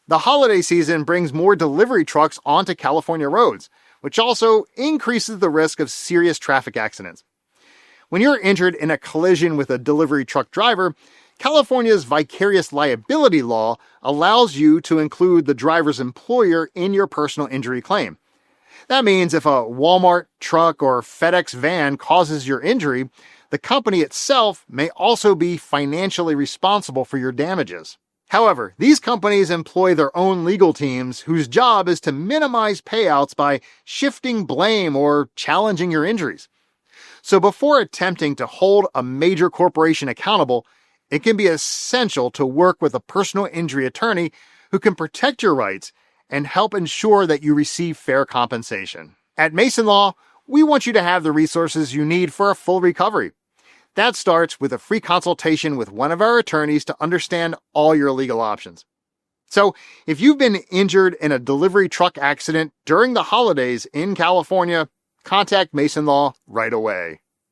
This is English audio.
The holiday season brings more delivery trucks onto California roads, which also increases the risk of serious traffic accidents. When you're injured in a collision with a delivery truck driver, California's vicarious liability law allows you to include the driver's employer in your personal injury claim. That means if a Walmart truck or FedEx van causes your injury, the company itself may also be financially responsible for your damages. However, these companies employ their own legal teams whose job is to minimize payouts by shifting blame or challenging your injuries. So before attempting to hold a major corporation accountable, it can be essential to work with a personal injury attorney who can protect your rights and help ensure that you receive fair compensation. At Maison Law, we want you to have the resources you need for a full recovery. That starts with a free consultation with one of our attorneys to understand all your legal options. So, if you've been injured in a delivery truck accident during the holidays in California, contact Maison Law right away.